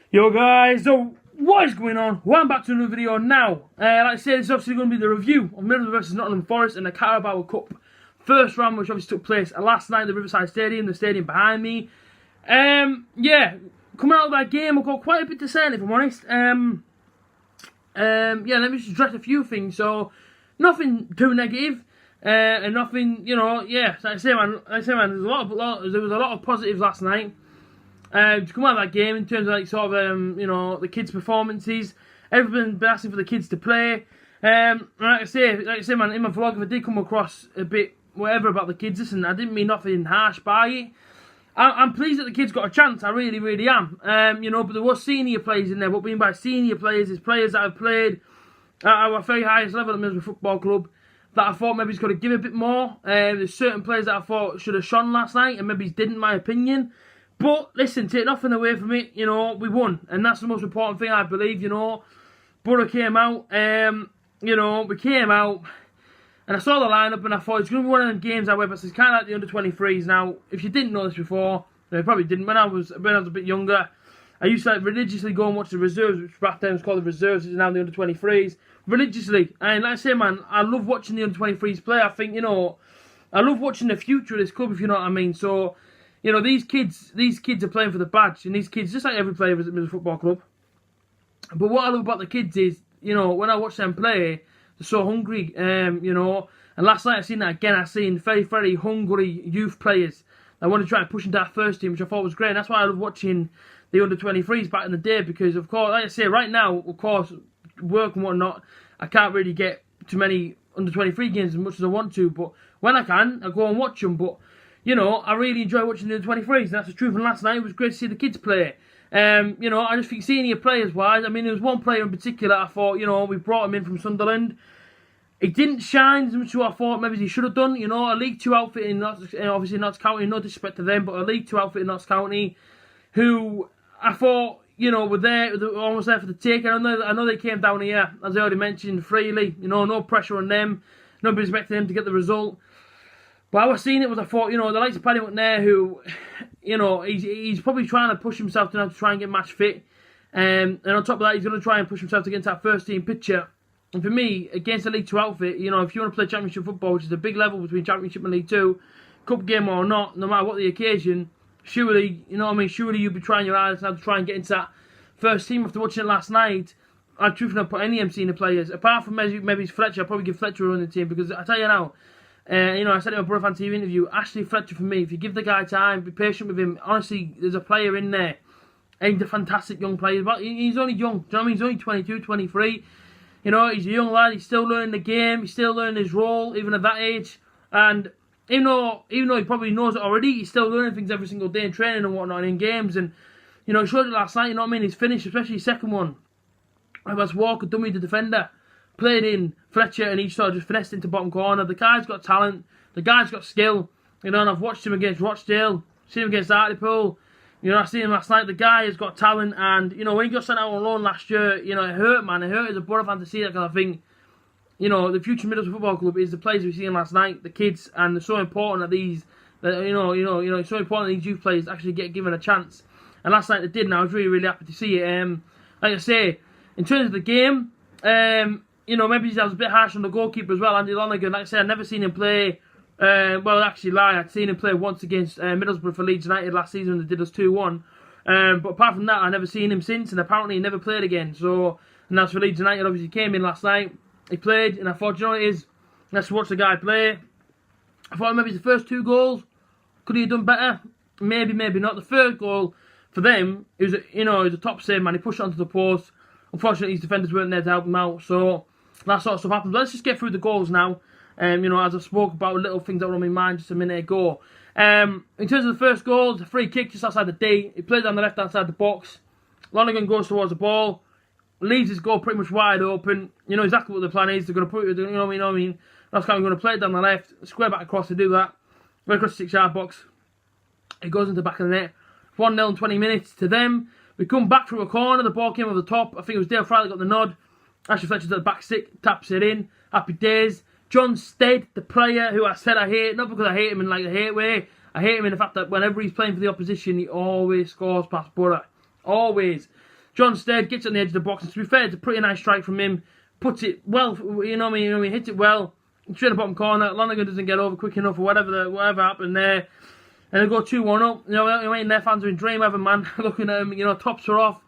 Yo guys, so what is going on? Welcome back to another video now. Like I said, this is obviously going to be the review of Middlesbrough versus Nottingham Forest in the Carabao Cup first round, which obviously took place last night at the Riverside Stadium, the stadium behind me. Yeah, coming out of that game, I've got quite a bit to say, if I'm honest. Yeah, let me just address a few things. So, nothing too negative, and nothing, yeah. Like I say, man, there was a lot of positives last night. To come out of that game in terms of the kids' performances, everyone's been asking for the kids to play. Like I say, man, in my vlog, if I did come across a bit whatever about the kids, listen, I didn't mean nothing harsh by it. I'm pleased that the kids got a chance. I really, really am. But there was senior players in there. What I mean by senior players is players that have played at our very highest level at Middlesbrough Football Club that I thought maybe he's got to give a bit more. There's certain players that I thought should have shone last night and maybe didn't, in my opinion. But listen, take nothing away from it. We won, and that's the most important thing, I believe. Boro came out. We came out, and I saw the lineup, and I thought it's going to be one of them games. However, it's kind of like the under-23s. Now, if you didn't know this before, you probably didn't. When I was a bit younger, I used to religiously go and watch the reserves, which back then was called the reserves. It's now the under-23s. Religiously, and like I say, man, I love watching the under-23s play. I think I love watching the future of this club, if you know what I mean. So. These kids are playing for the badge, and these kids, just like every player at Middlesbrough Football Club. But what I love about the kids is, when I watch them play, they're so hungry, And last night I seen that again. I seen very, very hungry youth players that want to try and push into that first team, which I thought was great. And that's why I love watching the under-23s back in the day, because of course, like I say, right now, of course, work and whatnot, I can't really get too many under-23 games as much as I want to. But when I can, I go and watch them. But I really enjoy watching the under-23s, and that's the truth. And last night it was great to see the kids play. I just think senior players-wise, I mean, there was one player in particular I thought, we brought him in from Sunderland. He didn't shine as much as what I thought maybe he should have done. A League 2 outfit in obviously Notts County, no disrespect to them, but a League 2 outfit in Notts County, who I thought, were there, they were almost there for the take. I know they came down here, as I already mentioned, freely. No pressure on them. Nobody expected them to get the result. But I was seeing it, I thought, the likes of Paddy McNair, who, he's probably trying to push himself to try and get match fit. And on top of that, he's going to try and push himself to get into that first team picture. And for me, against a League 2 outfit, if you want to play Championship football, which is a big level between Championship and League 2, cup game or not, no matter what the occasion, surely, surely you'd be trying your eyes now to try and get into that first team. After watching it last night, I'd truthfully not put any senior players, apart from maybe Fletcher. I'd probably give Fletcher a run in the team, because I tell you now, I said it in my Boro Fan TV interview, Ashley Fletcher, for me, if you give the guy time, be patient with him, honestly, there's a player in there, and he's a fantastic young player, but he's only young, do you know what I mean? He's only 22, 23, he's a young lad, he's still learning the game, he's still learning his role, even at that age, and even though he probably knows it already, he's still learning things every single day in training and whatnot, and in games, and, he showed it last night, his finish, especially his second one, as Walker dummy the defender, played in Fletcher, and he sort of just finessed into bottom corner. The guy's got talent. The guy's got skill. And I've watched him against Rochdale. Seen him against Hartlepool. I seen him last night. The guy has got talent. And, when he got sent out on loan last year, it hurt, man. It hurt as a Boro fan to see that kind of thing. The future Middlesbrough Football Club is the players we've seen last night, the kids, and it's so important that it's so important that these youth players actually get given a chance. And last night they did, and I was really, really happy to see it. Like I say, in terms of the game, maybe I was a bit harsh on the goalkeeper as well, Andy Lonergan. Like I said, I've never seen him play. I'd seen him play once against Middlesbrough for Leeds United last season when they did us 2-1. But apart from that, I've never seen him since, and apparently he never played again. So, and that's for Leeds United. Obviously, he came in last night. He played, and I thought, what it is? Let's watch the guy play. I thought maybe the first 2 goals, could he have done better? Maybe, maybe not. The third goal for them, it was a top save, man. He pushed it onto the post. Unfortunately, his defenders weren't there to help him out, so that sort of stuff happens. But let's just get through the goals now. As I spoke about little things that were on my mind just a minute ago. In terms of the first goal, it's a free kick just outside the D. He plays on the left-hand side of the box. Lonergan goes towards the ball, leaves his goal pretty much wide open. You know exactly what the plan is. They're going to put it, you know what I mean? That's kind of going to play it down the left, square back across to do that. Right across the 6-yard box. It goes into the back of the net. 1-0 in 20 minutes to them. We come back through a corner. The ball came over the top. I think it was Dale Fry that got the nod. Ashley Fletcher's at the back stick, taps it in. Happy days. John Stead, the player who I said I hate, not because I hate him in like a hate way. I hate him in the fact that whenever he's playing for the opposition, he always scores past Boro. Always. John Stead gets on the edge of the box, and to be fair, it's a pretty nice strike from him. Puts it well, you know what I mean? Hits it well. Straight in the bottom corner. Lonergan doesn't get over quick enough, or whatever happened there. And they go 2-1 up. You know, their fans are in dream heaven, man. Looking at them, you know, tops are off.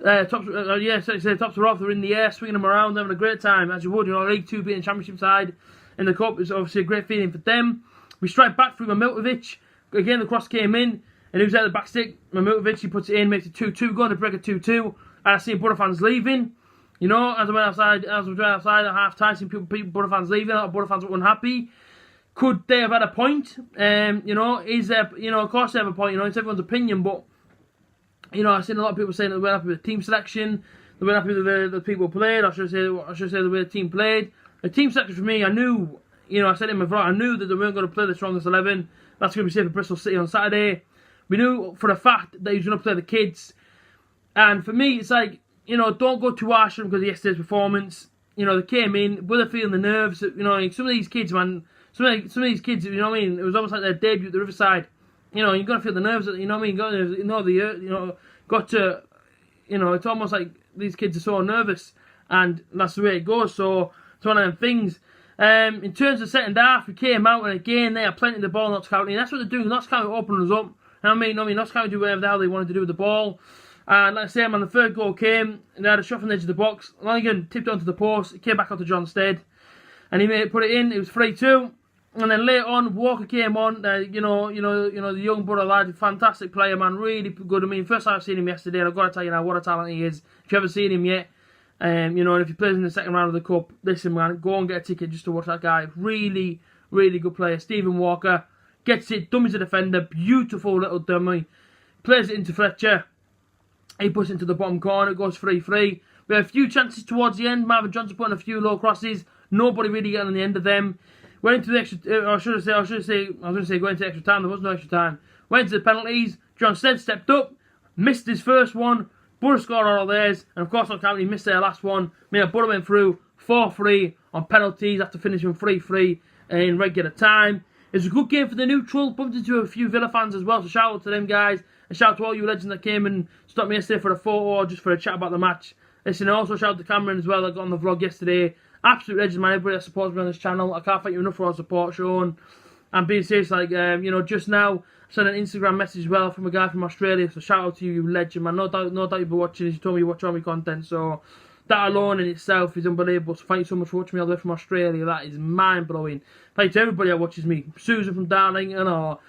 Tops are off. They're in the air, swinging them around, having a great time, as you would. You know, League 2 beating Championship side in the cup is obviously a great feeling for them. We strike back through Miltovic. Again, the cross came in, and he was at the back stick. Miltovic, he puts it in, makes it 2-2. Going to break a 2-2. And I see Boro fans leaving. You know, as I went outside at half time, seeing people Boro fans leaving. A lot of Boro fans were unhappy. Could they have had a point? You know, is there? You know, of course they have a point. You know, it's everyone's opinion, but you know, I've seen a lot of people saying that they weren't happy with the team selection. They weren't happy with the people played. I should say the way the team played. The team selection for me, I knew. You know, I said in my vlog, I knew that they weren't going to play the strongest 11. That's going to be safe for Bristol City on Saturday. We knew for a fact that he was going to play the kids. And for me, it's like, you know, don't go too harsh on them because of yesterday's performance. You know, they came in, were they feeling the nerves? You know, some of these kids, man, some of these kids, you know what I mean? It was almost like their debut at the Riverside. You know, you've got to feel the nerves, you know what I mean? You know, it's almost like these kids are so nervous. And that's the way it goes. So, it's one of them things. In terms of second half, we came out and again they had plenty of the ball, Notts County. And that's what they're doing. Notts County opening us up. I mean, Notts County do whatever the hell they wanted to do with the ball. And like I say, man, the third goal came, and they had a shot from the edge of the box. Lonergan tipped onto the post. It came back onto John Stead, and he put it in. It was 3-2. And then later on, Walker came on. You know, the young Boro lad, fantastic player, man, really good. I mean, first time I've seen him yesterday, and I've got to tell you now what a talent he is. If you haven't seen him yet, you know, and if he plays in the second round of the cup, listen, man, go and get a ticket just to watch that guy. Really, really good player. Stephen Walker gets it, dummies a defender, beautiful little dummy, plays it into Fletcher. He puts it into the bottom corner, it goes 3-3. We had a few chances towards the end. Marvin Johnson putting a few low crosses. Nobody really getting on the end of them. Went into the extra. I was going to say going into extra time. There was no extra time. Went into the penalties. John Stead stepped up, missed his first one. Boro scored all of theirs, and of course, Notts County missed their last one. Boro went through 4-3 on penalties after finishing 3-3 in regular time. It was a good game for the neutral. Bumped into a few Villa fans as well, so shout out to them guys. And shout out to all you legends that came and stopped me yesterday for a photo or just for a chat about the match. Listen, also shout out to Cameron as well that got on the vlog yesterday. Absolute legend, man. Everybody that supports me on this channel. I can't thank you enough for all the support shown. And being serious, like, you know, just now, I sent an Instagram message as well from a guy from Australia. So shout out to you, legend, man. No doubt you'll be watching this. You told me you watch all my content. So that alone in itself is unbelievable. So thank you so much for watching me all the way from Australia. That is mind-blowing. Thank you to everybody that watches me. Susan from Darlington or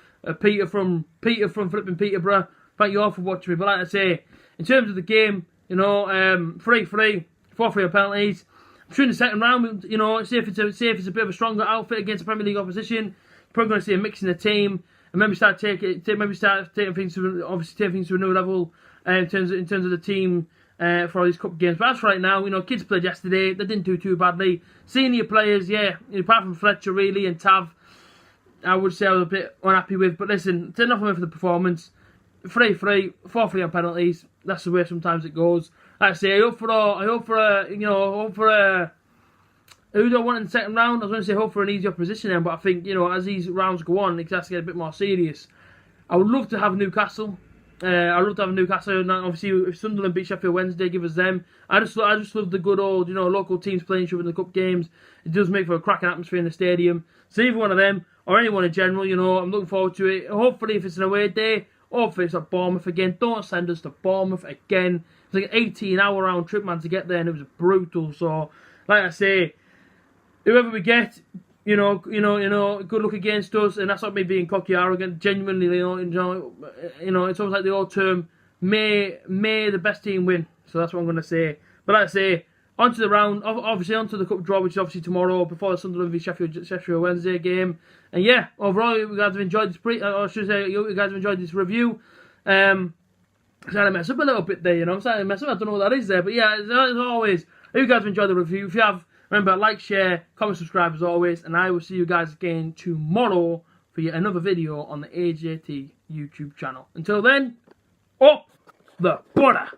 Peter from flipping Peterborough. Thank you all for watching me. But like I say, in terms of the game, you know, 3-3, 4-3 on penalties. I'm sure in the second round, you know, see if it's a bit of a stronger outfit against the Premier League opposition. Probably going to see a mix in the team, and maybe start taking things to a new level in terms of the team for all these cup games. But as for right now, you know, kids played yesterday. They didn't do too badly. Senior players, yeah, apart from Fletcher really and Tav, I would say I was a bit unhappy with. But listen, it's enough of me for the performance. 3-3, 4-3 on penalties. That's the way sometimes it goes. Like I say, I hope for who do I want in the second round? I was going to say hope for an easier position then, but I think, you know, as these rounds go on, it has to get a bit more serious. I would love to have Newcastle. I'd love to have Newcastle. And obviously, if Sunderland beat Sheffield Wednesday, give us them. I just love the good old, you know, local teams playing each other in the cup games. It does make for a cracking atmosphere in the stadium. So either one of them, or anyone in general, you know, I'm looking forward to it. Hopefully, if it's an away day, hopefully it's at Bournemouth again. Don't send us to Bournemouth again. It's like an 18-hour round trip, man, to get there, and it was brutal. So, like I say, whoever we get, you know, good luck against us, and that's not me being cocky or arrogant. Genuinely, you know, it's almost like the old term, may the best team win. So that's what I'm going to say. But like I say, onto the round, obviously onto the cup draw, which is obviously tomorrow before the Sunderland v Sheffield Wednesday game. And yeah, overall, you guys have enjoyed this you guys have enjoyed this review. I'm starting to mess up a little bit there, you know. I'm starting to mess up. I don't know what that is there, but yeah, as always, if you guys have enjoyed the review, if you have, remember, like, share, comment, subscribe as always, and I will see you guys again tomorrow for yet another video on the A.J.T. YouTube channel. Until then, up the butter!